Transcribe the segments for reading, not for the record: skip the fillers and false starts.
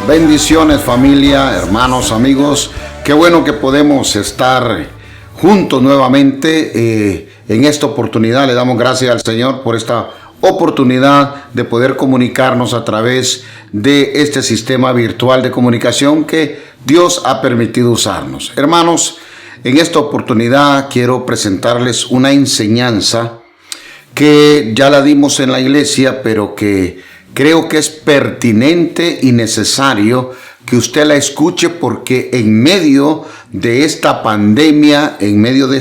Bendiciones, familia, hermanos, amigos. Qué bueno que podemos estar juntos nuevamente en esta oportunidad. Le damos gracias al Señor por esta oportunidad de poder comunicarnos a través de este sistema virtual de comunicación que Dios ha permitido usarnos. Hermanos, en esta oportunidad quiero presentarles una enseñanza que ya la dimos en la iglesia, pero que creo que es pertinente y necesario que usted la escuche, porque en medio de esta pandemia, en medio de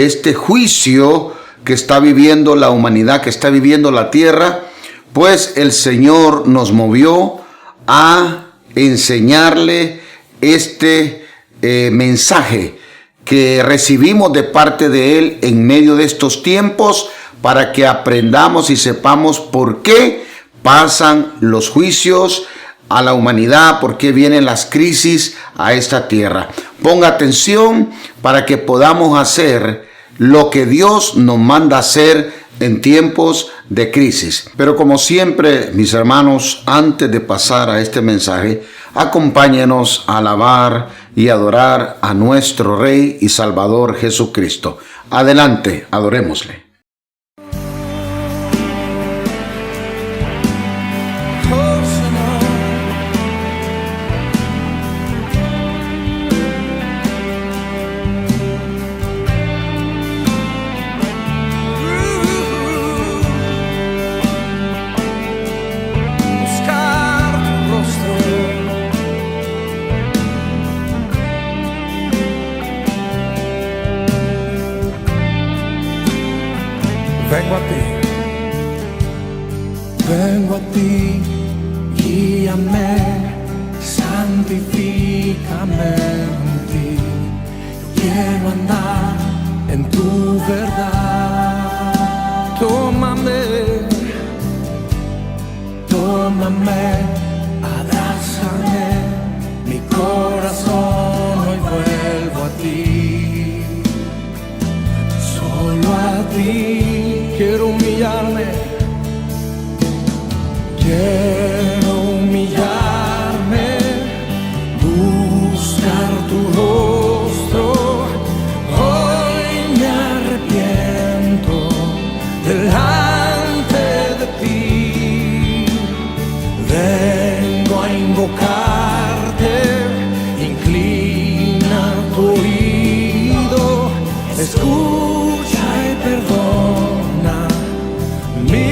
este juicio que está viviendo la humanidad, que está viviendo la tierra, pues el Señor nos movió a enseñarle este mensaje que recibimos de parte de Él en medio de estos tiempos, para que aprendamos y sepamos por qué pasan los juicios a la humanidad, por qué vienen las crisis a esta tierra. Ponga atención para que podamos hacer lo que Dios nos manda hacer en tiempos de crisis. Pero como siempre, mis hermanos, antes de pasar a este mensaje, acompáñenos a alabar y adorar a nuestro Rey y Salvador Jesucristo. Adelante, adorémosle. Vengo a ti, guíame, santifícame en ti. Yo quiero andar en tu verdad. Tómame, abrázame, mi corazón hoy vuelvo a ti. Solo a ti quiero humillarme. Quiero humillarme, buscar tu rostro. Hoy me arrepiento delante de ti. Vengo a invocarte, inclina tu oído, escucha y perdona mi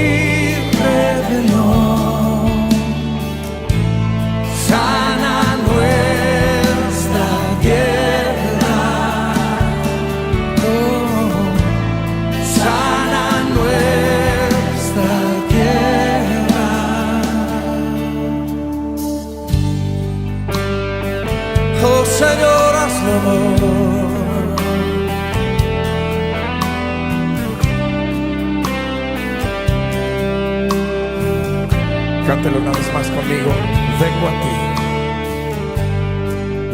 rebelión. Señor, hazlo. Cántelo una vez más conmigo.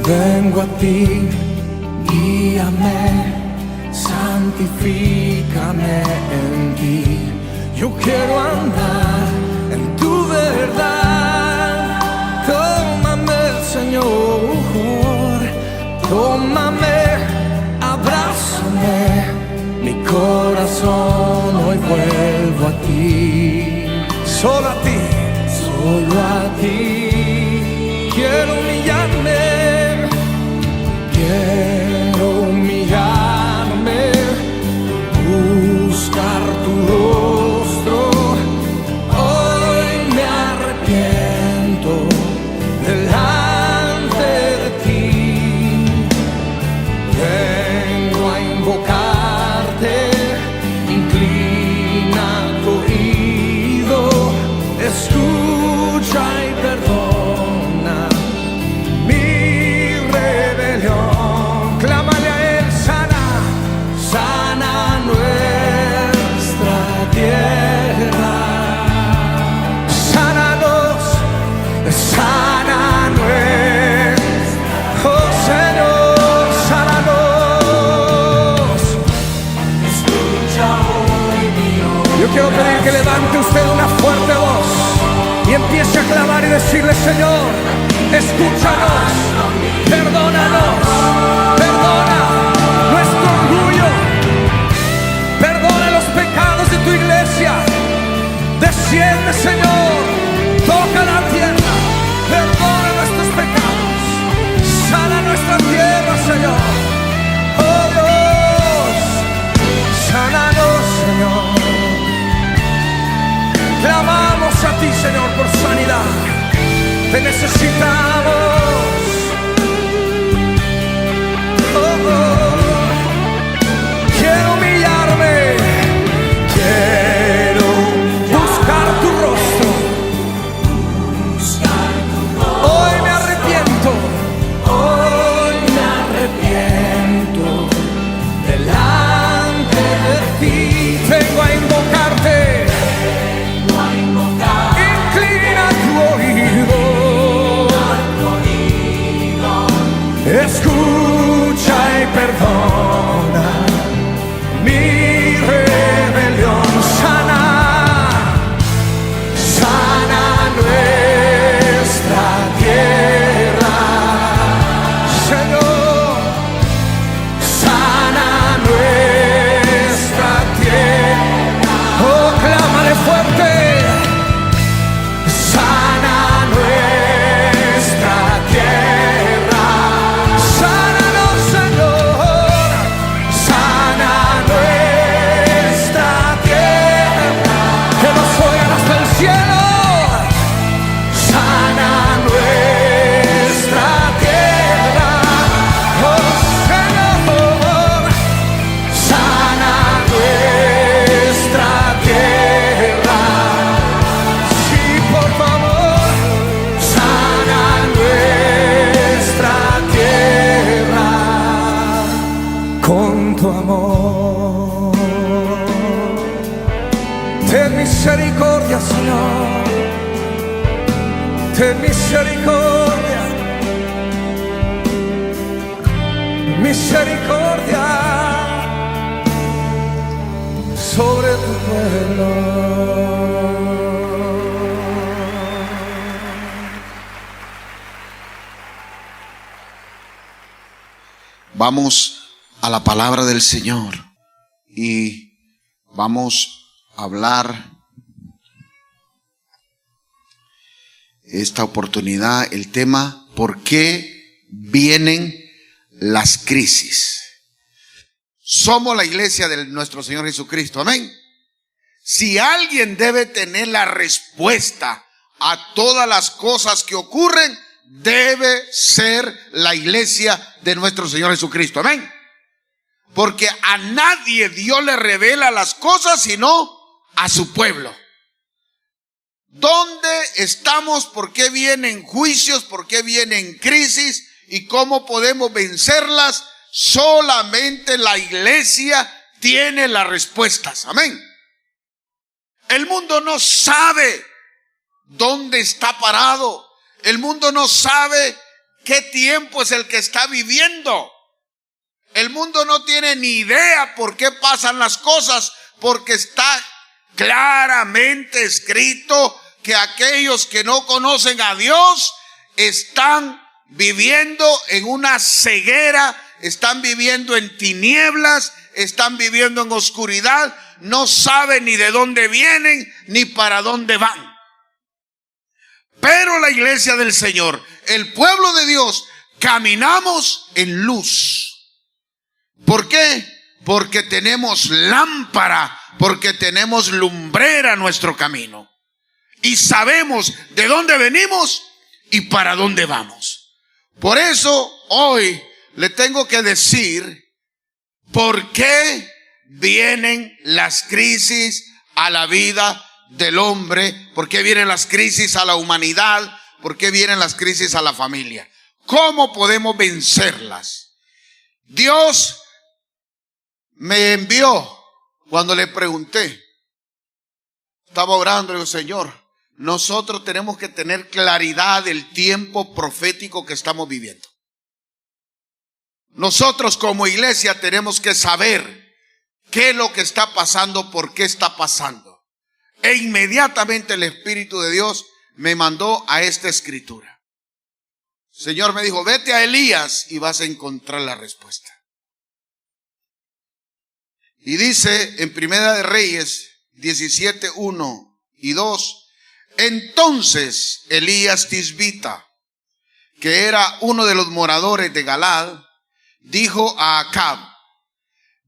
Vengo a ti, guíame, santifícame en ti. Yo quiero andar en tu verdad. Tómame, Señor. Tómame, abrázame, mi corazón hoy vuelvo a ti. Solo a ti, solo a ti. Quiero humillarme, buscar tu rostro. Hoy me arrepiento decirle: Señor, escúchanos, perdónanos, perdona nuestro orgullo, perdona los pecados de tu iglesia. Desciende, Señor, toca la tierra, perdona nuestros pecados, sana nuestra tierra, Señor. Oh Dios, sánanos, Señor. Clamamos a ti, Señor, por sanidad. Te necesitamos. Quiero humillarme, quiero buscar tu rostro. Hoy me arrepiento, delante de ti. Vengo a invocarte, inclina tu oído, escucha y perdona mi rebelión. Sana, sana nuestra tierra, Señor. Sana nuestra tierra. Oh, clámale fuerte. Sana nuestra tierra. Sánanos, Señor. Sana nuestra tierra. Que nos oigan hasta el cielo. Sana nuestra tierra. Oh, Señor. Sana nuestra tierra. Sí, por favor. Sana nuestra tierra con tu amor. Ten misericordia, Señor. Ten misericordia. Misericordia sobre tu pueblo. Vamos a la palabra del Señor y vamos a hablar esta oportunidad, el tema: ¿por qué vienen las crisis? Somos la iglesia de nuestro Señor Jesucristo, amén. Si alguien debe tener la respuesta a todas las cosas que ocurren, debe ser la iglesia de nuestro Señor Jesucristo, amén. Porque a nadie Dios le revela las cosas sino a su pueblo. ¿Dónde estamos? ¿Por qué vienen juicios? ¿Por qué vienen crisis? ¿Y cómo podemos vencerlas? Solamente la iglesia tiene las respuestas, amén. El mundo no sabe dónde está parado. El mundo no sabe qué tiempo es el que está viviendo. El mundo no tiene ni idea por qué pasan las cosas, porque está claramente escrito que aquellos que no conocen a Dios están viviendo en una ceguera, están viviendo en tinieblas, están viviendo en oscuridad, no saben ni de dónde vienen ni para dónde van. Pero la iglesia del Señor, el pueblo de Dios, caminamos en luz. ¿Por qué? Porque tenemos lámpara, porque tenemos lumbrera en nuestro camino. Y sabemos de dónde venimos y para dónde vamos. Por eso hoy le tengo que decir por qué vienen las crisis a la vida del hombre, por qué vienen las crisis a la humanidad, por qué vienen las crisis a la familia. ¿Cómo podemos vencerlas? Dios me envió cuando le pregunté, estaba orando, le digo: Señor, nosotros tenemos que tener claridad del tiempo profético que estamos viviendo. Nosotros como iglesia tenemos que saber qué es lo que está pasando, por qué está pasando. E inmediatamente el Espíritu de Dios me mandó a esta escritura. El Señor me dijo, vete a Elías y vas a encontrar la respuesta. Y dice en Primera de Reyes 17, 1 y 2, entonces Elías Tisbita, que era uno de los moradores de Galad, dijo a Acab,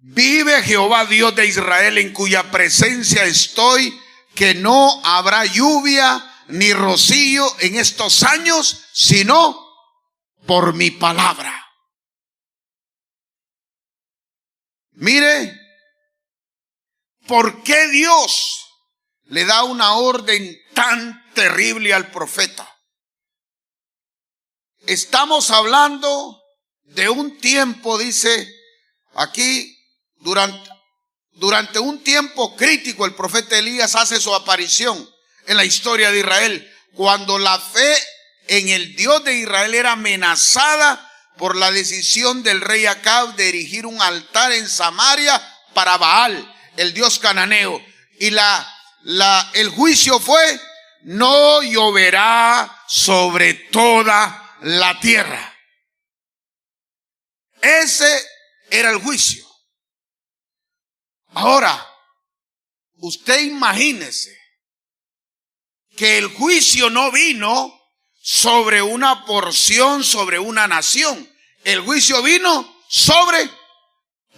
vive Jehová Dios de Israel, en cuya presencia estoy, que no habrá lluvia ni rocío en estos años, sino por mi palabra. Mire, ¿por qué Dios le da una orden tan terrible al profeta? Estamos hablando de un tiempo, dice aquí, durante un tiempo crítico el profeta Elías hace su aparición en la historia de Israel, cuando la fe en el Dios de Israel era amenazada por la decisión del rey Acab de erigir un altar en Samaria para Baal, el dios cananeo. Y el juicio fue, no lloverá sobre toda la tierra. Ese era el juicio. Ahora, usted imagínese que el juicio no vino sobre una porción, sobre una nación. El juicio vino sobre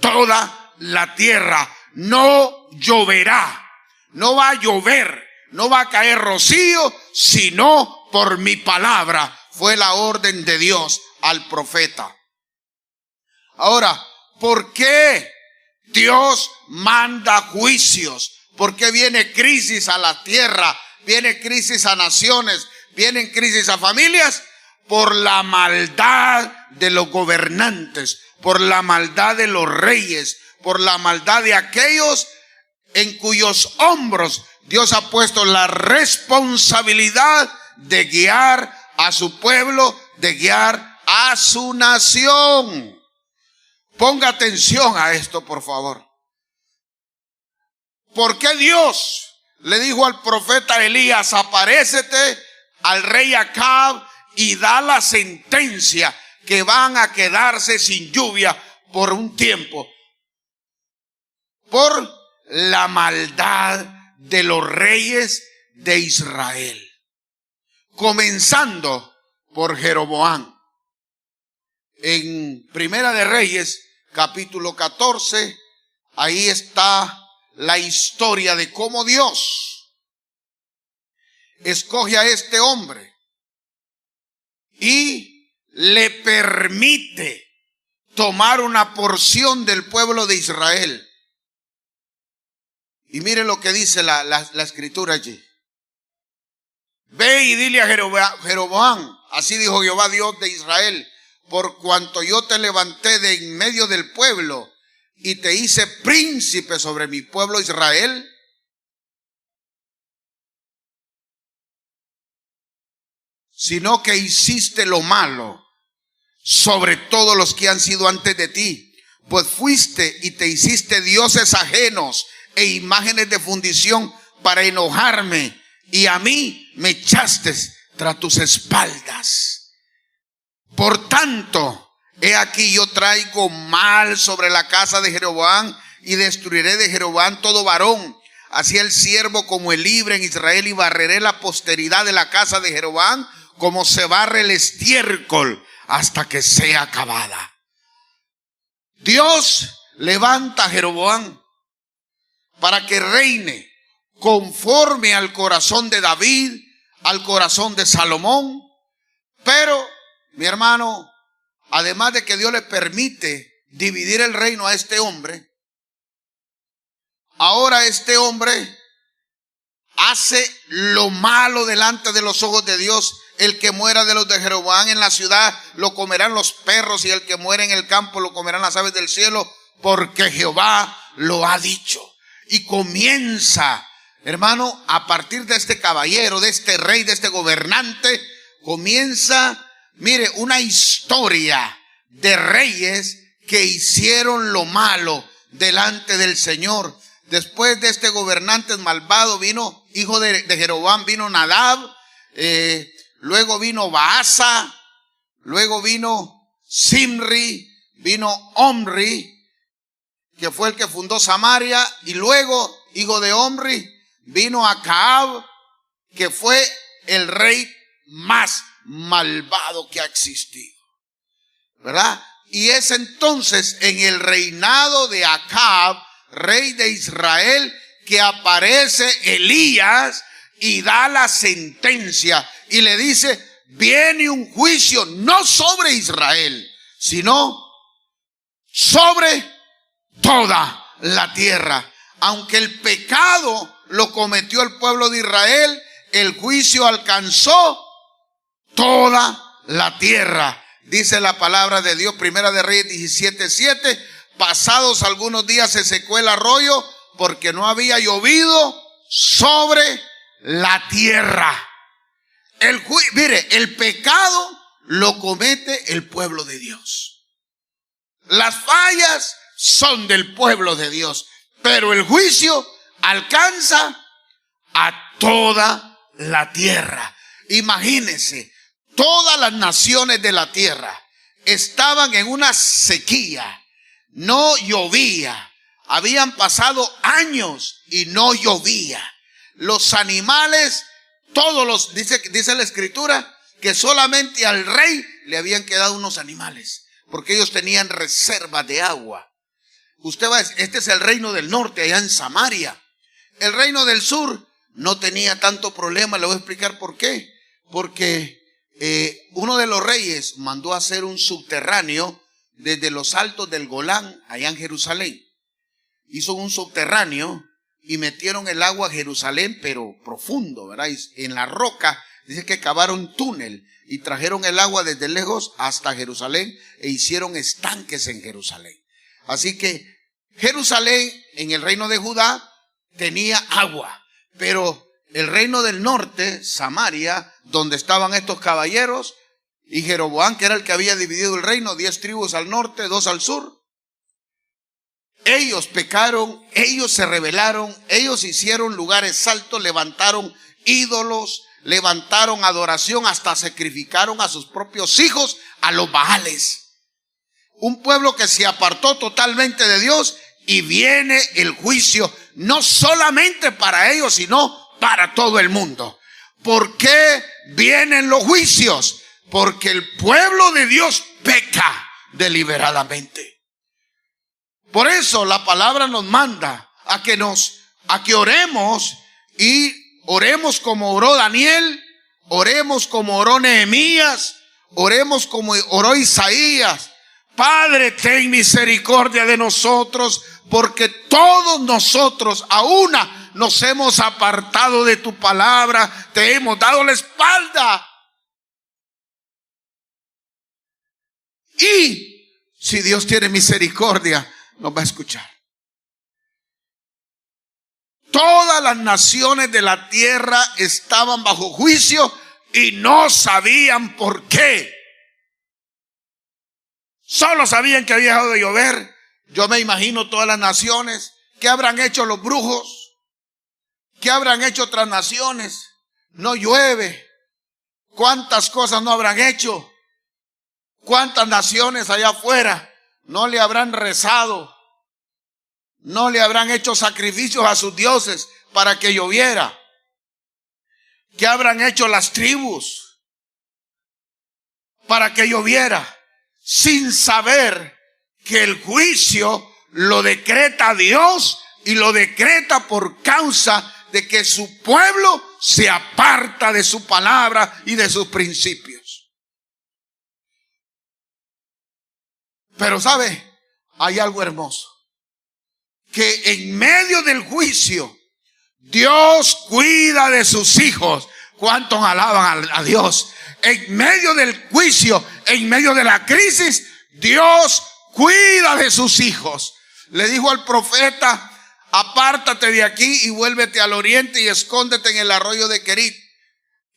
toda la tierra. No lloverá, no va a llover, no va a caer rocío, sino por mi palabra. Fue la orden de Dios al profeta. Ahora, ¿por qué Dios manda juicios? ¿Por qué viene crisis a la tierra? Viene crisis a naciones, vienen crisis a familias. Por la maldad de los gobernantes, por la maldad de los reyes, por la maldad de aquellos en cuyos hombros Dios ha puesto la responsabilidad de guiar a su pueblo, de guiar a su nación. Ponga atención a esto, por favor. ¿Por qué Dios le dijo al profeta Elías, aparécete al rey Acab y da la sentencia que van a quedarse sin lluvia por un tiempo? Por la maldad de los reyes de Israel, comenzando por Jeroboam. En Primera de Reyes, capítulo 14, ahí está la historia de cómo Dios escoge a este hombre y le permite tomar una porción del pueblo de Israel. Y mire lo que dice la escritura allí. Ve y dile a Jeroboam, así dijo Jehová Dios de Israel, por cuanto yo te levanté de en medio del pueblo y te hice príncipe sobre mi pueblo Israel, sino que hiciste lo malo sobre todos los que han sido antes de ti, pues fuiste y te hiciste dioses ajenos e imágenes de fundición para enojarme, y a mí me echaste tras tus espaldas. Por tanto, he aquí yo traigo mal sobre la casa de Jeroboam, y destruiré de Jeroboam todo varón, así el siervo como el libre en Israel, y barreré la posteridad de la casa de Jeroboam como se barre el estiércol hasta que sea acabada. Dios levanta a Jeroboam para que reine conforme al corazón de David, al corazón de Salomón. Pero, mi hermano, además de que Dios le permite dividir el reino a este hombre, ahora este hombre hace lo malo delante de los ojos de Dios. El que muera de los de Jeroboam en la ciudad lo comerán los perros, y el que muera en el campo lo comerán las aves del cielo, porque Jehová lo ha dicho. Y comienza, hermano, a partir de este caballero, de este rey, de este gobernante, comienza, mire, una historia de reyes que hicieron lo malo delante del Señor. Después de este gobernante malvado vino, hijo de Jeroboam, vino Nadab, luego vino Baasa, luego vino Zimri, vino Omri, que fue el que fundó Samaria, y luego, hijo de Omri, vino Acab, que fue el rey más malvado que ha existido, ¿verdad? Y es entonces en el reinado de Acab, rey de Israel, que aparece Elías y da la sentencia y le dice: viene un juicio no sobre Israel, sino sobre toda la tierra. Aunque el pecado lo cometió el pueblo de Israel, el juicio alcanzó toda la tierra. Dice la palabra de Dios, Primera de Reyes 17:7, pasados algunos días se secó el arroyo porque no había llovido sobre la tierra. Mire, el pecado lo comete el pueblo de Dios. Las fallas son del pueblo de Dios, pero el juicio alcanza a toda la tierra. Imagínense, todas las naciones de la tierra estaban en una sequía, no llovía. Habían pasado años y no llovía. Los animales, dice la escritura, que solamente al rey le habían quedado unos animales, porque ellos tenían reservas de agua. Usted va a decir, este es el reino del norte, allá en Samaria. El reino del sur no tenía tanto problema. Le voy a explicar por qué. Porque uno de los reyes mandó a hacer un subterráneo desde los altos del Golán, allá en Jerusalén. Hizo un subterráneo y metieron el agua a Jerusalén, pero profundo, ¿verdad? Y en la roca, dice que cavaron un túnel y trajeron el agua desde lejos hasta Jerusalén e hicieron estanques en Jerusalén. Así que Jerusalén, en el reino de Judá, tenía agua, pero el reino del norte, Samaria, donde estaban estos caballeros, y Jeroboam, que era el que había dividido el reino, 10 tribus al norte, 2 al sur, ellos pecaron, ellos se rebelaron, ellos hicieron lugares altos, levantaron ídolos, levantaron adoración, hasta sacrificaron a sus propios hijos a los Baales. Un pueblo que se apartó totalmente de Dios, y viene el juicio no solamente para ellos, sino para todo el mundo. ¿Por qué vienen los juicios? Porque el pueblo de Dios peca deliberadamente. Por eso la palabra nos manda a que oremos, y oremos como oró Daniel, oremos como oró Nehemías, oremos como oró Isaías. Padre, ten misericordia de nosotros, porque todos nosotros a una nos hemos apartado de tu palabra, te hemos dado la espalda. Y si Dios tiene misericordia, nos va a escuchar. Todas las naciones de la tierra estaban bajo juicio y no sabían por qué. Solo sabían que había dejado de llover. Yo me imagino todas las naciones. ¿Qué habrán hecho los brujos? ¿Qué habrán hecho otras naciones? No llueve. ¿Cuántas cosas no habrán hecho? ¿Cuántas naciones allá afuera no le habrán rezado? No le habrán hecho sacrificios a sus dioses para que lloviera. ¿Qué habrán hecho las tribus para que lloviera? Sin saber que el juicio lo decreta Dios, y lo decreta por causa de que su pueblo se aparta de su palabra y de sus principios. Pero ¿sabe? Hay algo hermoso, que en medio del juicio Dios cuida de sus hijos. ¿Cuántos alaban a Dios? En medio del juicio, en medio de la crisis, Dios cuida de sus hijos. Le dijo al profeta: apártate de aquí y vuélvete al oriente y escóndete en el arroyo de Querit,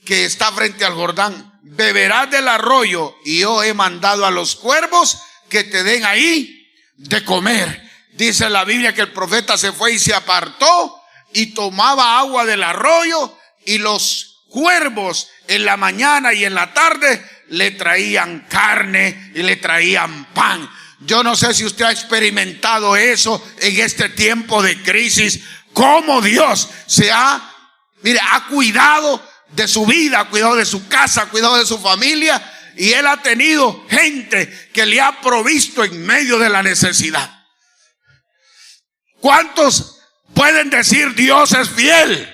que está frente al Jordán. Beberás del arroyo, y yo he mandado a los cuervos que te den ahí de comer. Dice la Biblia que el profeta se fue y se apartó y tomaba agua del arroyo, y los cuervos en la mañana y en la tarde le traían carne y le traían pan. Yo no sé si usted ha experimentado eso en este tiempo de crisis, cómo Dios ha cuidado de su vida, ha cuidado de su casa, ha cuidado de su familia, y Él ha tenido gente que le ha provisto en medio de la necesidad. ¿Cuántos pueden decir Dios es fiel?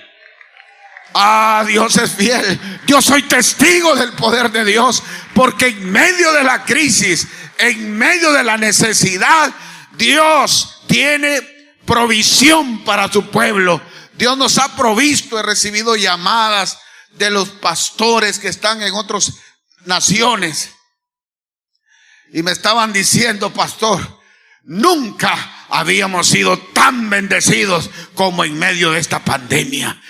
Dios es fiel. Yo soy testigo del poder de Dios, porque en medio de la crisis, en medio de la necesidad, Dios tiene provisión para su pueblo. Dios nos ha provisto. He recibido llamadas de los pastores que están en otras naciones y me estaban diciendo: pastor, nunca habíamos sido tan bendecidos como en medio de esta pandemia.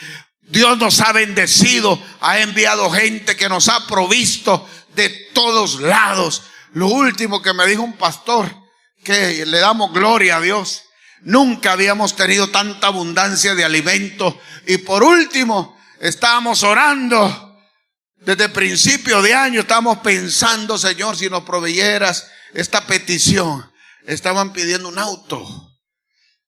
Dios nos ha bendecido, ha enviado gente que nos ha provisto de todos lados. Lo último que me dijo un pastor, que le damos gloria a Dios, nunca habíamos tenido tanta abundancia de alimento. Y por último, estábamos orando desde principio de año, estábamos pensando: Señor, si nos proveyeras esta petición. Estaban pidiendo un auto,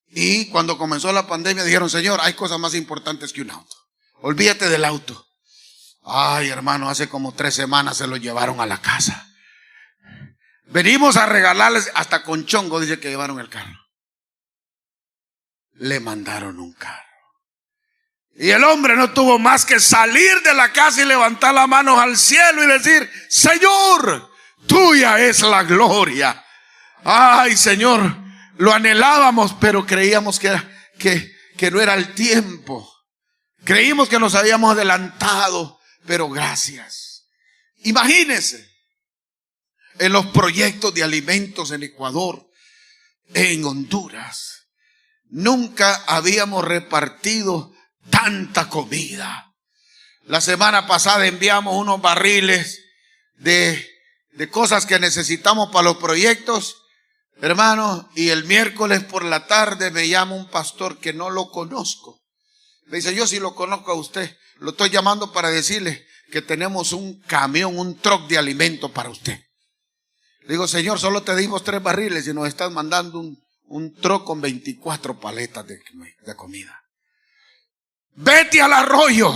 y cuando comenzó la pandemia dijeron: Señor, hay cosas más importantes que un auto, olvídate del auto. Ay, hermano, hace como 3 semanas se lo llevaron a la casa. Venimos a regalarles, hasta con chongo dice que llevaron el carro. Le mandaron un carro. Y el hombre no tuvo más que salir de la casa y levantar las manos al cielo y decir: Señor, tuya es la gloria. Ay, Señor, lo anhelábamos, pero creíamos que no era el tiempo. Creímos que nos habíamos adelantado, pero gracias. Imagínense, en los proyectos de alimentos en Ecuador, en Honduras, nunca habíamos repartido tanta comida. La semana pasada enviamos unos barriles de cosas que necesitamos para los proyectos, hermano, y el miércoles por la tarde me llama un pastor que no lo conozco. Me dice: yo sí lo conozco a usted, lo estoy llamando para decirle que tenemos un camión, un truck de alimento para usted. Le digo: Señor, solo te dimos 3 barriles y nos estás mandando un truck con 24 paletas de comida. Vete al arroyo,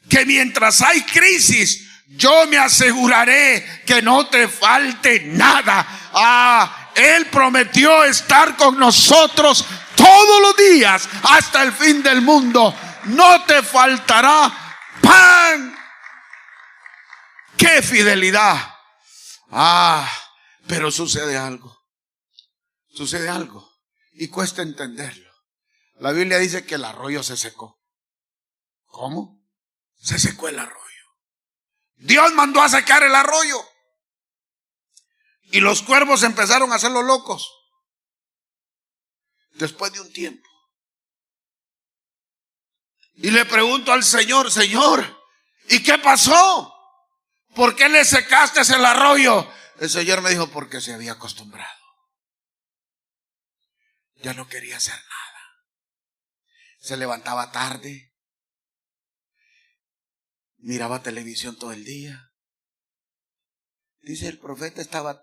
que mientras hay crisis, yo me aseguraré que no te falte nada. Él prometió estar con nosotros todos los días hasta el fin del mundo. No te faltará pan. ¡Qué fidelidad! Pero sucede algo. Sucede algo y cuesta entenderlo. La Biblia dice que el arroyo se secó. ¿Cómo? Se secó el arroyo. Dios mandó a secar el arroyo. Y los cuervos empezaron a hacerlo locos. Después de un tiempo. Y le pregunto al Señor: Señor, ¿y qué pasó? ¿Por qué le secaste el arroyo? El Señor me dijo: porque se había acostumbrado. Ya no quería hacer nada. Se levantaba tarde. Miraba televisión todo el día. Dice el profeta,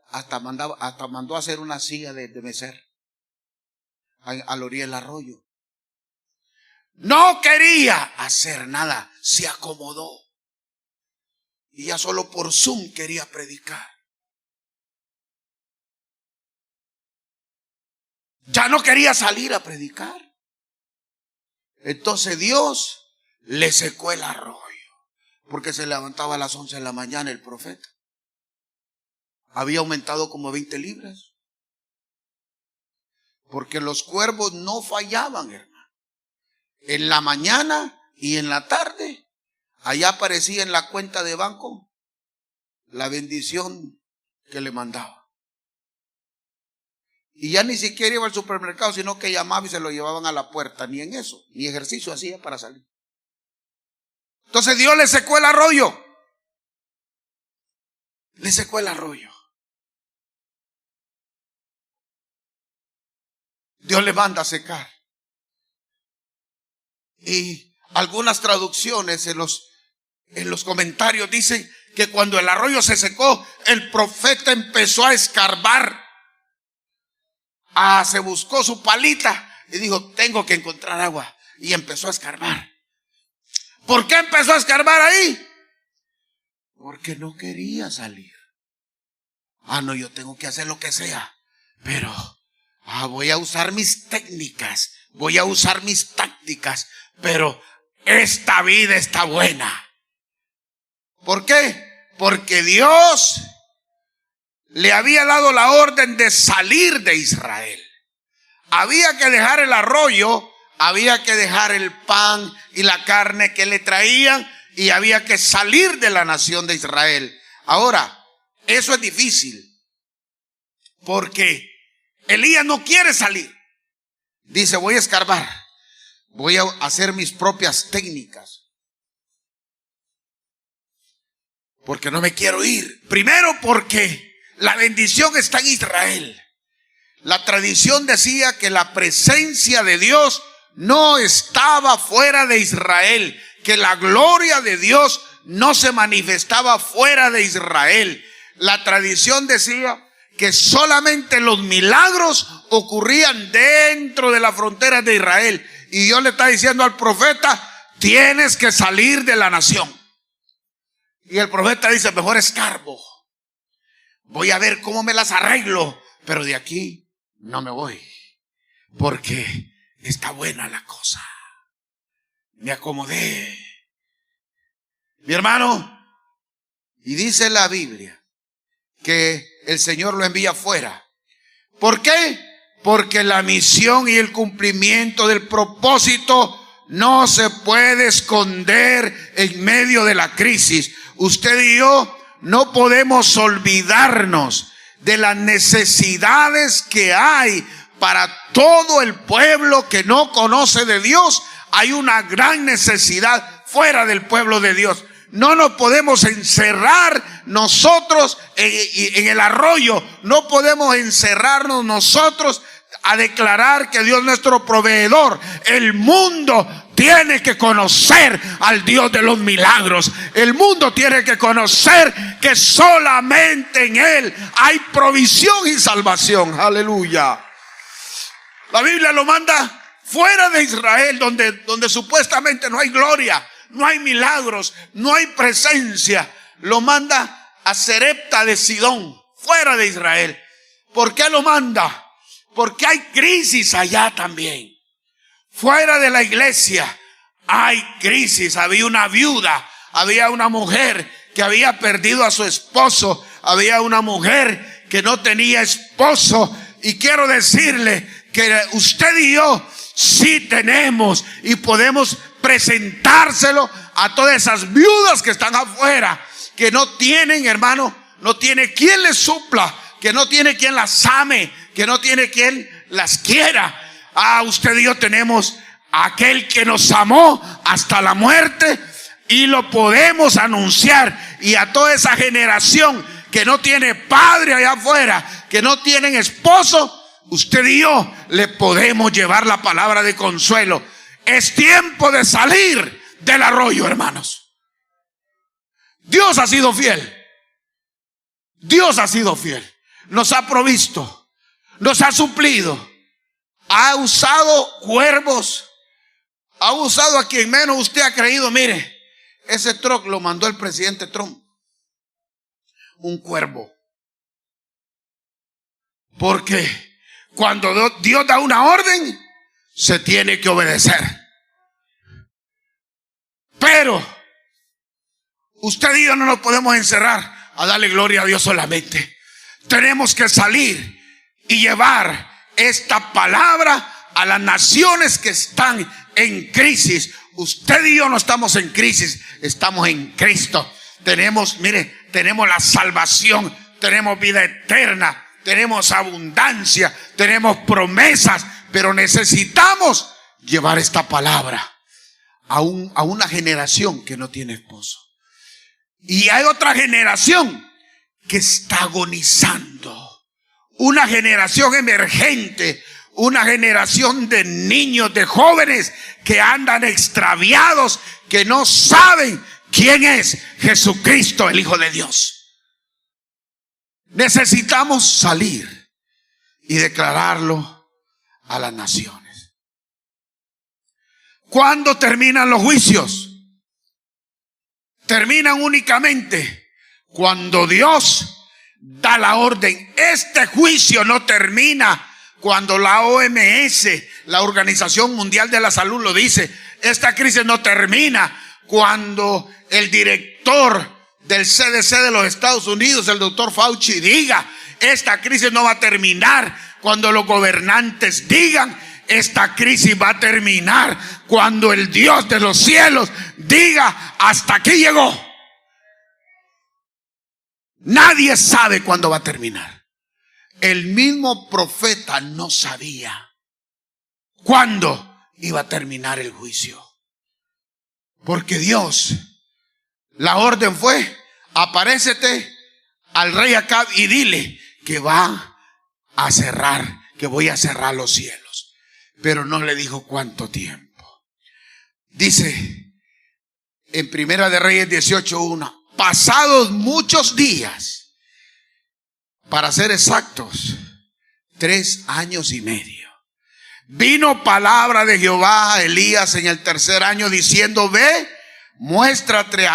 hasta mandó a hacer una silla de mecer a la orilla del arroyo. No quería hacer nada, se acomodó. Y ya solo por Zoom quería predicar. Ya no quería salir a predicar. Entonces Dios le secó el arroyo, porque se levantaba a las 11 de la mañana el profeta. Había aumentado como 20 libras. Porque los cuervos no fallaban, hermano. En la mañana y en la tarde, allá aparecía en la cuenta de banco la bendición que le mandaba. Y ya ni siquiera iba al supermercado, sino que llamaba y se lo llevaban a la puerta. Ni en eso, ni ejercicio hacía para salir. Entonces Dios le secó el arroyo. Le secó el arroyo. Dios le manda a secar. Y algunas traducciones en los comentarios dicen que cuando el arroyo se secó, el profeta empezó a escarbar. Se buscó su palita y dijo, tengo que encontrar agua. Y empezó a escarbar. ¿Por qué empezó a escarbar ahí? Porque no quería salir. No, yo tengo que hacer lo que sea. Pero voy a usar mis técnicas, voy a usar mis tácticas. Pero esta vida está buena. ¿Por qué? Porque Dios le había dado la orden de salir de Israel. Había que dejar el arroyo, había que dejar el pan y la carne que le traían y había que salir de la nación de Israel. Ahora, eso es difícil porque Elías no quiere salir. Dice, voy a escarbar, voy a hacer mis propias técnicas. Porque no me quiero ir. Primero porque la bendición está en Israel. La tradición decía que la presencia de Dios no estaba fuera de Israel, que la gloria de Dios no se manifestaba fuera de Israel. La tradición decía que solamente los milagros ocurrían dentro de las fronteras de Israel. Y Dios le está diciendo al profeta, tienes que salir de la nación. Y el profeta dice, mejor escarbo. Voy a ver cómo me las arreglo, pero de aquí no me voy, porque está buena la cosa. Me acomodé. Mi hermano, y dice la Biblia que el Señor lo envía fuera. ¿Por qué? Porque la misión y el cumplimiento del propósito no se puede esconder en medio de la crisis. Usted y yo no podemos olvidarnos de las necesidades que hay para todo el pueblo que no conoce de Dios. Hay una gran necesidad fuera del pueblo de Dios. No nos podemos encerrar nosotros en el arroyo. No podemos encerrarnos nosotros a declarar que Dios es nuestro proveedor. El mundo tiene que conocer al Dios de los milagros. El mundo tiene que conocer que solamente en Él hay provisión y salvación. Aleluya. La Biblia lo manda fuera de Israel, donde supuestamente no hay gloria, no hay milagros, no hay presencia. Lo manda a Sarepta de Sidón, fuera de Israel. ¿Por qué lo manda? Porque hay crisis allá también. Fuera de la iglesia hay crisis. Había una viuda, había una mujer que había perdido a su esposo, había una mujer que no tenía esposo. Y quiero decirle que usted y yo sí tenemos y podemos presentárselo a todas esas viudas que están afuera, que no tienen, hermano, no tiene quien les supla, que no tiene quien las ame, que no tiene quien las quiera. Usted y yo tenemos a aquel que nos amó hasta la muerte y lo podemos anunciar. Y a toda esa generación que no tiene padre allá afuera, que no tienen esposo, usted y yo le podemos llevar la palabra de consuelo. Es tiempo de salir del arroyo, hermanos. Dios ha sido fiel. Dios ha sido fiel. Nos ha provisto, nos ha suplido, ha usado cuervos, ha usado a quien menos usted ha creído. Mire, ese truck lo mandó el presidente Trump, un cuervo. Porque cuando Dios da una orden, se tiene que obedecer. Pero usted y yo no nos podemos encerrar a darle gloria a Dios solamente. Tenemos que salir y llevar esta palabra a las naciones que están en crisis. Usted y yo no estamos en crisis, estamos en Cristo. Tenemos, mire, tenemos la salvación, tenemos vida eterna, tenemos abundancia, tenemos promesas, pero necesitamos llevar esta palabra a una generación que no tiene esposo. Y hay otra generación que está agonizando, una generación emergente, una generación de niños, de jóvenes que andan extraviados, que no saben ¿Quién es Jesucristo, el Hijo de Dios? Necesitamos salir y declararlo a las naciones. ¿Cuándo terminan los juicios? Terminan únicamente cuando Dios da la orden. Este juicio no termina cuando la OMS, la Organización Mundial de la Salud, lo dice. Esta crisis no termina cuando el director del CDC de los Estados Unidos, el doctor Fauci, diga: esta crisis no va a terminar. Cuando los gobernantes digan: esta crisis va a terminar. Cuando el Dios de los cielos diga: hasta aquí llegó. Nadie sabe cuándo va a terminar. El mismo profeta no sabía cuándo iba a terminar el juicio. Porque Dios, la orden fue: aparécete al rey Acab y dile que va a cerrar, que voy a cerrar los cielos. Pero no le dijo cuánto tiempo. Dice en Primera de Reyes 18:1, pasados muchos días, para ser exactos, 3 años y medio, vino palabra de Jehová a Elías en el 3er año diciendo: ve, muéstrate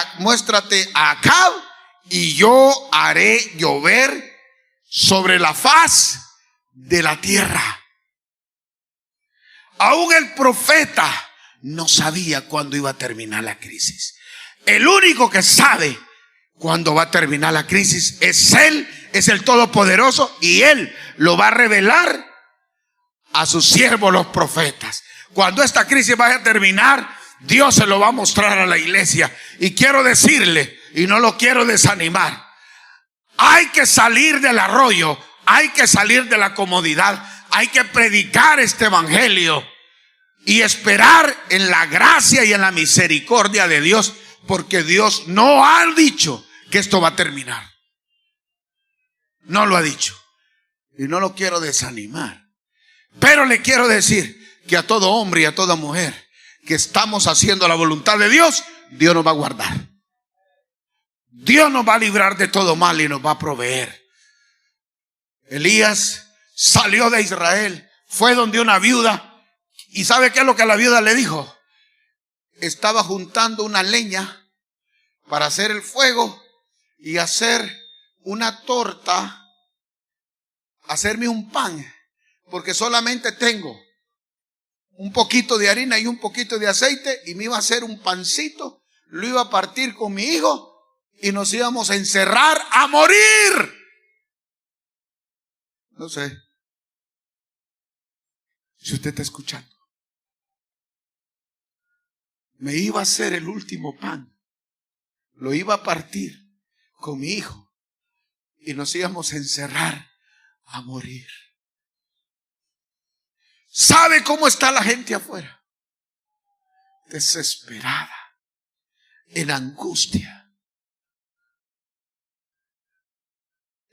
a Acab y yo haré llover sobre la faz de la tierra. Aún el profeta no sabía cuándo iba a terminar la crisis. El único que sabe cuándo va a terminar la crisis es Él, es el Todopoderoso, y Él lo va a revelar a sus siervos los profetas. Cuando esta crisis vaya a terminar, Dios se lo va a mostrar a la iglesia. Y quiero decirle, y no lo quiero desanimar, hay que salir del arroyo, hay que salir de la comodidad, hay que predicar este evangelio y esperar en la gracia y en la misericordia de Dios, porque Dios no ha dicho que esto va a terminar. No lo ha dicho. Y no lo quiero desanimar. Pero le quiero decir que a todo hombre y a toda mujer que estamos haciendo la voluntad de Dios, Dios nos va a guardar. Dios nos va a librar de todo mal y nos va a proveer. Elías salió de Israel, fue donde una viuda, y ¿sabe qué es lo que la viuda le dijo? Estaba juntando una leña para hacer el fuego y hacer una torta, hacerme un pan, porque solamente tengo un poquito de harina y un poquito de aceite, y me iba a hacer un pancito, lo iba a partir con mi hijo y nos íbamos a encerrar a morir. No sé si usted está escuchando. Me iba a hacer el último pan, lo iba a partir con mi hijo y nos íbamos a encerrar a morir. ¿Sabe cómo está la gente afuera? Desesperada, en angustia,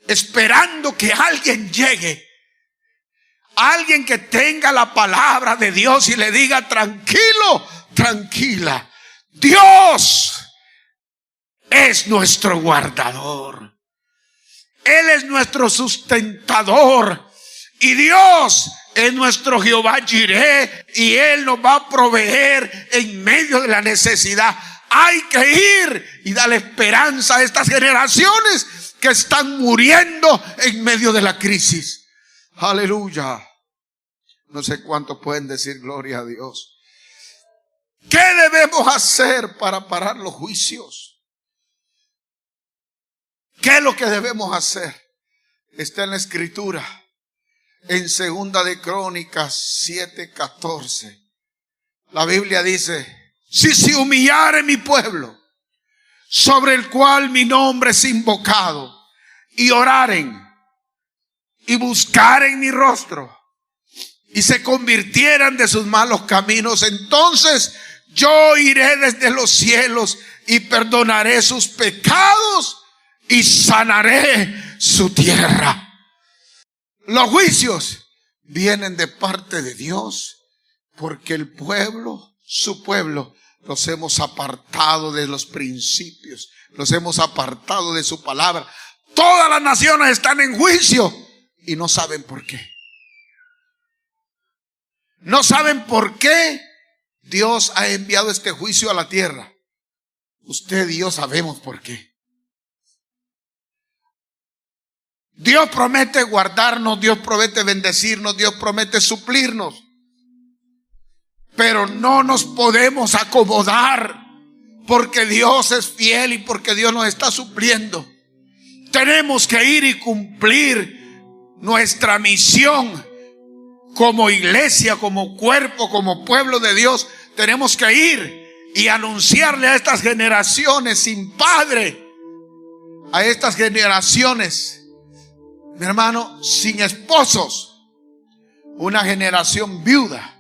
esperando que alguien llegue, alguien que tenga la palabra de Dios y le diga: tranquilo, tranquila, Dios es nuestro guardador, Él es nuestro sustentador, y Dios es nuestro Jehová Jireh, y Él nos va a proveer en medio de la necesidad. Hay que ir y darle esperanza a estas generaciones que están muriendo en medio de la crisis. Aleluya. No sé cuántos pueden decir gloria a Dios. ¿Qué debemos hacer para parar los juicios? ¿Qué es lo que debemos hacer? Está en la Escritura. En 2 de Crónicas 7:14, la Biblia dice: si se humillare mi pueblo, sobre el cual mi nombre es invocado, y oraren, y buscaren mi rostro, y se convirtieran de sus malos caminos, entonces yo iré desde los cielos y perdonaré sus pecados y sanaré su tierra. Los juicios vienen de parte de Dios, porque el pueblo, su pueblo, los hemos apartado de los principios, los hemos apartado de su palabra. Todas las naciones están en juicio y no saben por qué. No saben por qué Dios ha enviado este juicio a la tierra. Usted y yo sabemos por qué. Dios promete guardarnos, Dios promete bendecirnos, Dios promete suplirnos. Pero no nos podemos acomodar, porque Dios es fiel y porque Dios nos está supliendo. Tenemos que ir y cumplir nuestra misión como iglesia, como cuerpo, como pueblo de Dios. Tenemos que ir y anunciarle a estas generaciones sin padre, a estas generaciones, mi hermano, sin esposos, una generación viuda.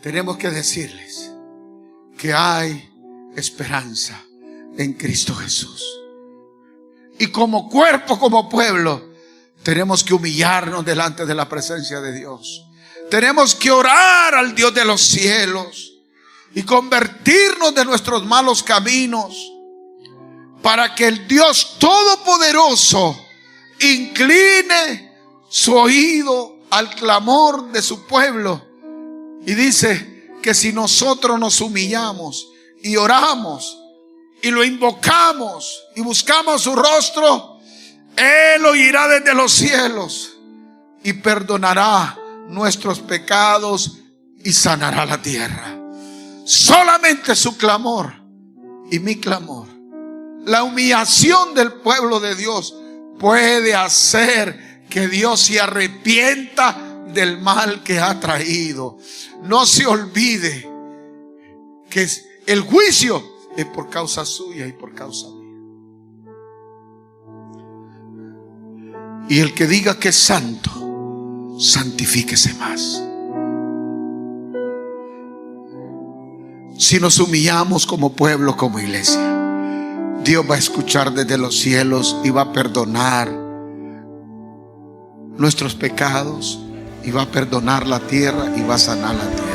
Tenemos que decirles que hay esperanza en Cristo Jesús. Y como cuerpo, como pueblo, tenemos que humillarnos delante de la presencia de Dios. Tenemos que orar al Dios de los cielos y convertirnos de nuestros malos caminos, para que el Dios Todopoderoso incline su oído al clamor de su pueblo. Y dice que si nosotros nos humillamos y oramos y lo invocamos y buscamos su rostro, Él oirá desde los cielos y perdonará nuestros pecados y sanará la tierra. Solamente su clamor y mi clamor, la humillación del pueblo de Dios, puede hacer que Dios se arrepienta del mal que ha traído. No se olvide que el juicio es por causa suya y por causa mía. Y el que diga que es santo, santifíquese más. Si nos humillamos como pueblo, como iglesia, Dios va a escuchar desde los cielos y va a perdonar nuestros pecados, y va a perdonar la tierra y va a sanar la tierra.